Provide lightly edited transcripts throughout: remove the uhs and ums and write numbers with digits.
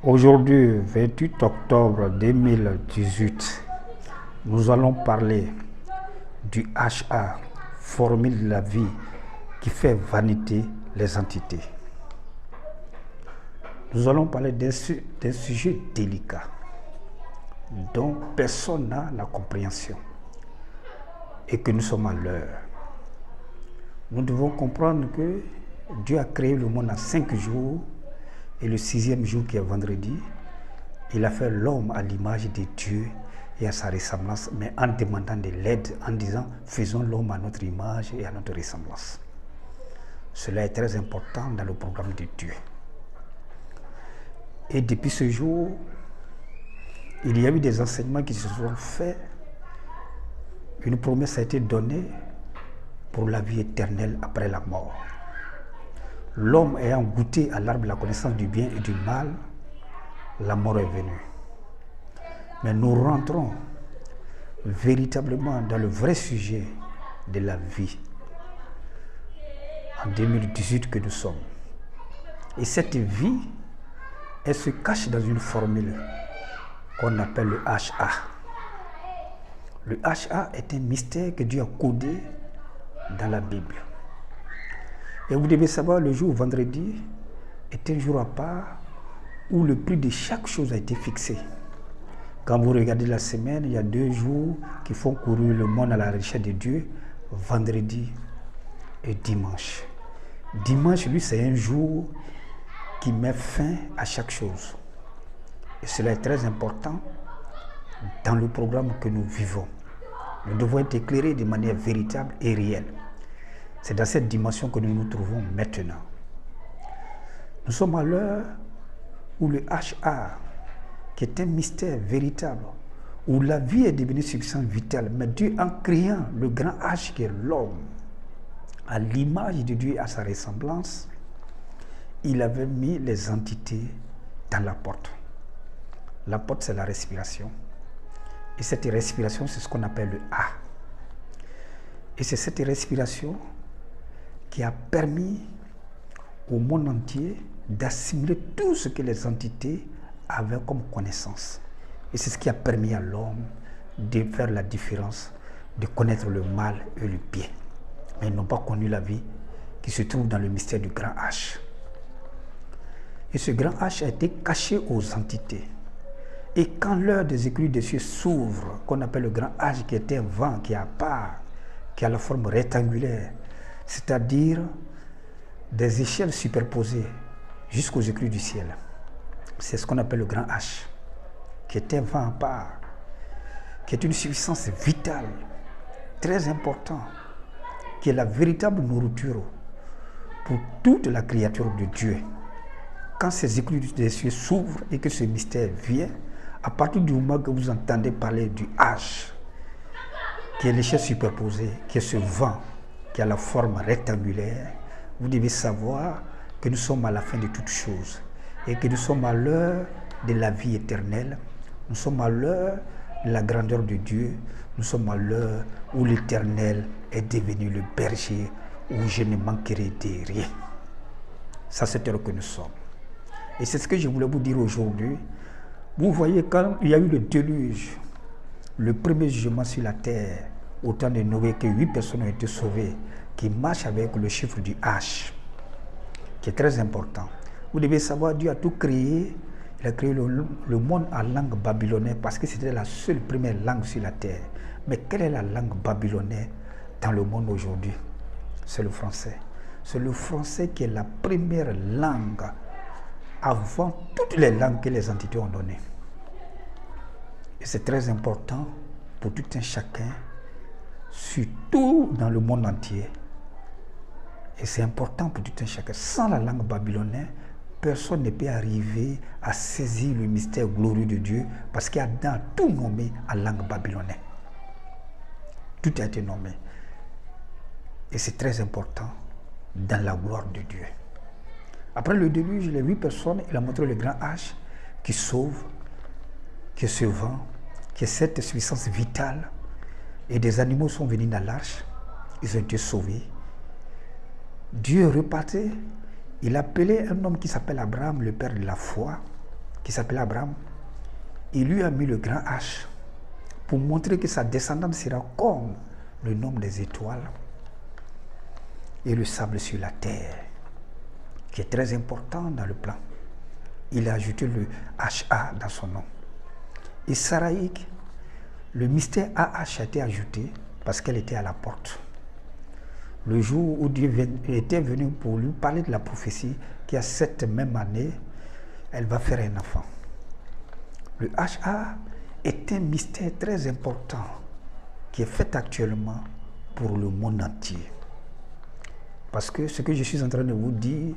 Aujourd'hui, 28 octobre 2018, nous allons parler du HA, formule de la vie qui fait vanité les entités. Nous allons parler d'un sujet délicat dont personne n'a la compréhension et que nous sommes à l'heure. Nous devons comprendre que Dieu a créé le monde en 5 jours et le 6e jour qui est vendredi, il a fait l'homme à l'image de Dieu et à sa ressemblance, mais en demandant de l'aide, en disant « faisons l'homme à notre image et à notre ressemblance ». Cela est très important dans le programme de Dieu. Et depuis ce jour, il y a eu des enseignements qui se sont faits. Une promesse a été donnée pour la vie éternelle après la mort. L'homme ayant goûté à l'arbre de la connaissance du bien et du mal, la mort est venue. Mais nous rentrons véritablement dans le vrai sujet de la vie en 2018 que nous sommes. Et cette vie, elle se cache dans une formule qu'on appelle le HA. Le HA est un mystère que Dieu a codé dans la Bible. Et vous devez savoir, le jour vendredi est un jour à part où le prix de chaque chose a été fixé. Quand vous regardez la semaine, il y a 2 jours qui font courir le monde à la recherche de Dieu, vendredi et dimanche. Dimanche, lui, c'est un jour qui met fin à chaque chose. Et cela est très important dans le programme que nous vivons. Nous devons être éclairés de manière véritable et réelle. C'est dans cette dimension que nous nous trouvons maintenant. Nous sommes à l'heure où le HA, qui est un mystère véritable, où la vie est devenue substance vitale, mais Dieu, en créant le grand H qui est l'homme, à l'image de Dieu et à sa ressemblance, il avait mis les entités dans la porte. La porte, c'est la respiration. Et cette respiration, c'est ce qu'on appelle le A. Et c'est cette respiration qui a permis au monde entier d'assimiler tout ce que les entités avaient comme connaissance. Et c'est ce qui a permis à l'homme de faire la différence, de connaître le mal et le bien. Mais ils n'ont pas connu la vie qui se trouve dans le mystère du grand H. Et ce grand H a été caché aux entités. Et quand l'heure des écluses des cieux s'ouvre, qu'on appelle le grand H, qui est un vent qui est à part, qui a la forme rectangulaire, c'est-à-dire des échelles superposées jusqu'aux écluses du ciel. C'est ce qu'on appelle le grand H, qui est un vent à part, qui est une substance vitale, très importante, qui est la véritable nourriture pour toute la créature de Dieu. Quand ces écluses des cieux s'ouvrent et que ce mystère vient, à partir du moment que vous entendez parler du H, qui est l'échelle superposée, qui est ce vent, qui a la forme rectangulaire, vous devez savoir que nous sommes à la fin de toutes choses et que nous sommes à l'heure de la vie éternelle, nous sommes à l'heure de la grandeur de Dieu, nous sommes à l'heure où l'Éternel est devenu le berger, où je ne manquerai de rien. Ça, c'est l'heure que nous sommes. Et c'est ce que je voulais vous dire aujourd'hui. Vous voyez, quand il y a eu le déluge, le premier jugement sur la terre, au temps de Noé, que 8 personnes ont été sauvées, qui marchent avec le chiffre du H, qui est très important. Vous devez savoir, Dieu a tout créé. Il a créé le monde en langue babylonnaise parce que c'était la seule première langue sur la terre. Mais quelle est la langue babylonnaise dans le monde aujourd'hui? C'est le français. C'est le français qui est la première langue avant toutes les langues que les entités ont données. Et c'est très important pour tout un chacun, surtout dans le monde entier. Et c'est important pour tout un chacun. Sans la langue babylonnaise, personne ne peut arriver à saisir le mystère glorieux de Dieu parce qu'il y a dans tout nommé en langue babylonnaise. Tout a été nommé. Et c'est très important dans la gloire de Dieu. Après le déluge, les 8 personnes, il a montré le grand H qui sauve, qui est ce vent, qui est cette puissance vitale. Et des animaux sont venus dans l'arche, ils ont été sauvés. Dieu est reparti, il appelait un homme qui s'appelle Abraham, le père de la foi. qui s'appelait Abraham, il lui a mis le grand H pour montrer que sa descendance sera comme le nombre des étoiles et le sable sur la terre, qui est très important dans le plan. Il a ajouté le HA dans son nom. Et Saraïque, le mystère AH a été ajouté parce qu'elle était à la porte. Le jour où Dieu était venu pour lui parler de la prophétie, qu'à cette même année, elle va faire un enfant. Le HA est un mystère très important qui est fait actuellement pour le monde entier. Parce que ce que je suis en train de vous dire,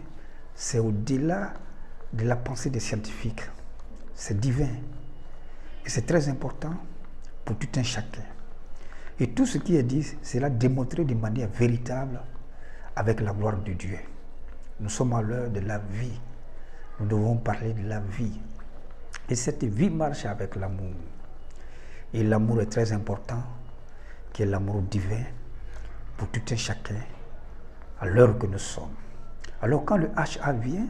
c'est au-delà de la pensée des scientifiques. C'est divin. Et c'est très important pour tout un chacun. Et tout ce qui est dit, c'est là démontré de manière véritable avec la gloire de Dieu. Nous sommes à l'heure de la vie. Nous devons parler de la vie. Et cette vie marche avec l'amour. Et l'amour est très important, qui est l'amour divin pour tout un chacun à l'heure que nous sommes. Alors quand le HA vient,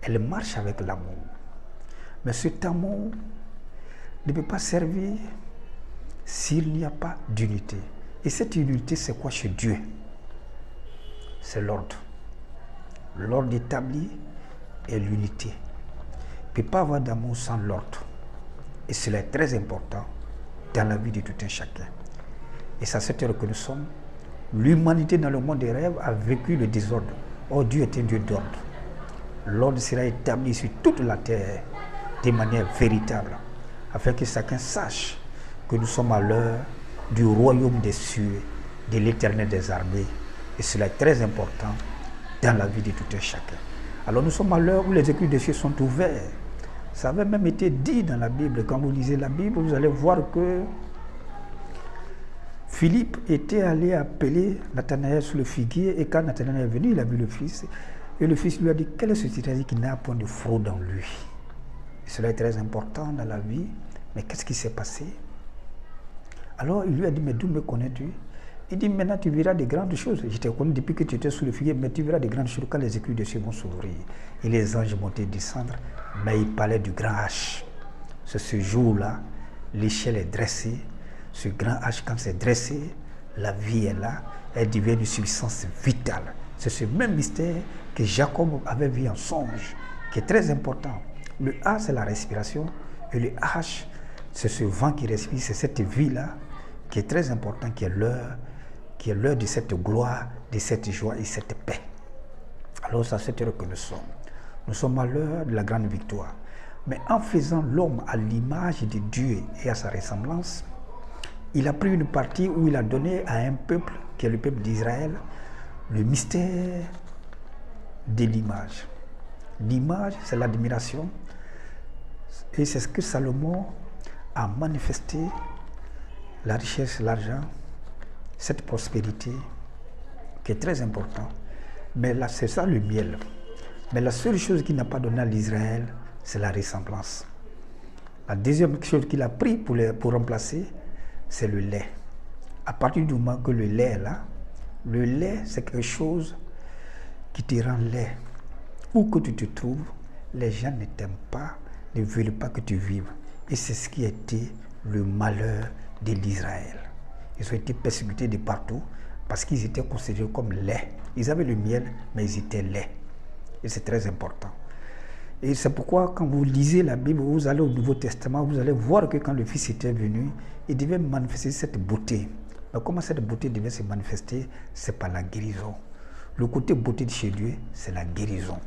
elle marche avec l'amour. Mais cet amour ne peut pas servir s'il n'y a pas d'unité. Et cette unité, c'est quoi chez Dieu? C'est l'ordre. L'ordre établi est l'unité. Il ne peut pas avoir d'amour sans l'ordre. Et cela est très important dans la vie de tout un chacun. Et c'est à cette heure que nous sommes. L'humanité dans le monde des rêves a vécu le désordre. Or, Dieu est un Dieu d'ordre. L'ordre sera établi sur toute la terre de manière véritable, afin que chacun sache que nous sommes à l'heure du royaume des cieux, de l'Éternel des armées. Et cela est très important dans la vie de tout un chacun. Alors nous sommes à l'heure où les écrits des cieux sont ouverts. Ça avait même été dit dans la Bible. Quand vous lisez la Bible, vous allez voir que Philippe était allé appeler Nathanaël sur le figuier, et quand Nathanaël est venu, il a vu le fils. Et le fils lui a dit, quel est ce citadin qui n'a point de fraude en lui? Et cela est très important dans la vie. Mais qu'est-ce qui s'est passé? Alors il lui a dit, mais d'où me connais-tu? Il dit, maintenant tu verras des grandes choses. Je t'ai connu depuis que tu étais sous le figuier, mais tu verras des grandes choses quand les éclus des cieux vont s'ouvrir. Et les anges montaient et descendre, mais il parlait du grand H. C'est ce jour-là, l'échelle est dressée. Ce grand H, quand c'est dressé, la vie est là, elle devient une substance vitale. C'est ce même mystère que Jacob avait vu en songe, qui est très important. Le A, c'est la respiration, et le H, c'est ce vent qui respire, c'est cette vie-là, qui est très important, qui est l'heure de cette gloire, de cette joie et cette paix. Alors c'est à cette heure que nous sommes. Nous sommes à l'heure de la grande victoire. Mais en faisant l'homme à l'image de Dieu et à sa ressemblance, il a pris une partie où il a donné à un peuple, qui est le peuple d'Israël, le mystère de l'image. L'image, c'est l'admiration. Et c'est ce que Salomon a manifesté, la richesse, l'argent, cette prospérité, qui est très important. Mais là, c'est ça le miel. Mais la seule chose qu'il n'a pas donné à l'Israël, c'est la ressemblance. La deuxième chose qu'il a pris pour remplacer, c'est le lait. À partir du moment que le lait est là, le lait, c'est quelque chose qui te rend laid. Où que tu te trouves, les gens ne t'aiment pas, ne veulent pas que tu vives. Et c'est ce qui a été le malheur de l'Israël. Ils ont été persécutés de partout parce qu'ils étaient considérés comme laids. Ils avaient le miel, mais ils étaient laids. Et c'est très important. Et c'est pourquoi quand vous lisez la Bible, vous allez au Nouveau Testament, vous allez voir que quand le Fils était venu, il devait manifester cette beauté. Mais comment cette beauté devait se manifester? C'est par la guérison. Le côté beauté de chez Dieu, c'est la guérison.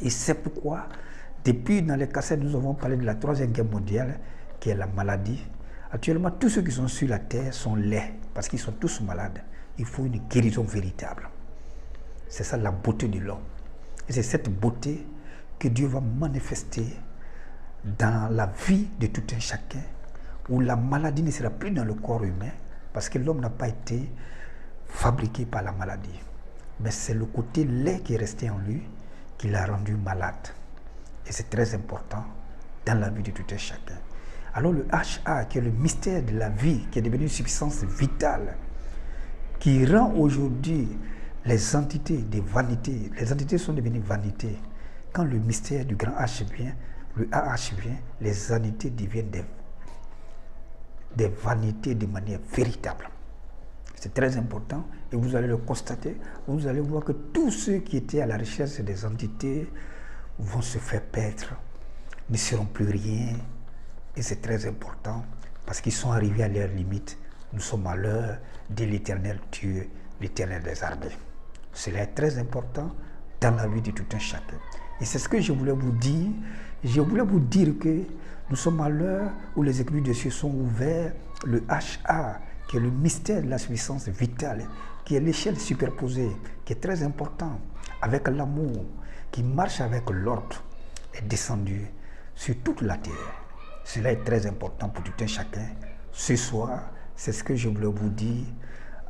Et c'est pourquoi, depuis dans les cassettes, nous avons parlé de la Troisième Guerre mondiale, qui est la maladie. Actuellement, tous ceux qui sont sur la terre sont laids, parce qu'ils sont tous malades. Il faut une guérison véritable. C'est ça la beauté de l'homme. Et c'est cette beauté que Dieu va manifester dans la vie de tout un chacun, où la maladie ne sera plus dans le corps humain, parce que l'homme n'a pas été fabriqué par la maladie. Mais c'est le côté laid qui est resté en lui qui l'a rendu malade. Et c'est très important dans la vie de tout un chacun. Alors le HA, qui est le mystère de la vie, qui est devenu une substance vitale, qui rend aujourd'hui les entités des vanités. Les entités sont devenues vanités. Quand le mystère du grand H vient, le AH vient, les vanités deviennent des vanités de manière véritable. C'est très important et vous allez le constater. Vous allez voir que tous ceux qui étaient à la recherche des entités vont se faire perdre, ne seront plus rien. Et c'est très important parce qu'ils sont arrivés à leur limite. Nous sommes à l'heure de l'Éternel Dieu, l'Éternel des armées. Cela est très important dans la vie de tout un chacun. Et c'est ce que je voulais vous dire. Je voulais vous dire que nous sommes à l'heure où les éclus des cieux sont ouverts. Le HA, qui est le mystère de la puissance vitale, qui est l'échelle superposée, qui est très important, avec l'amour, qui marche avec l'ordre, est descendu sur toute la terre. Cela est très important pour tout un chacun. Ce soir, c'est ce que je voulais vous dire.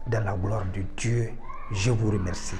Dans la gloire de Dieu, je vous remercie.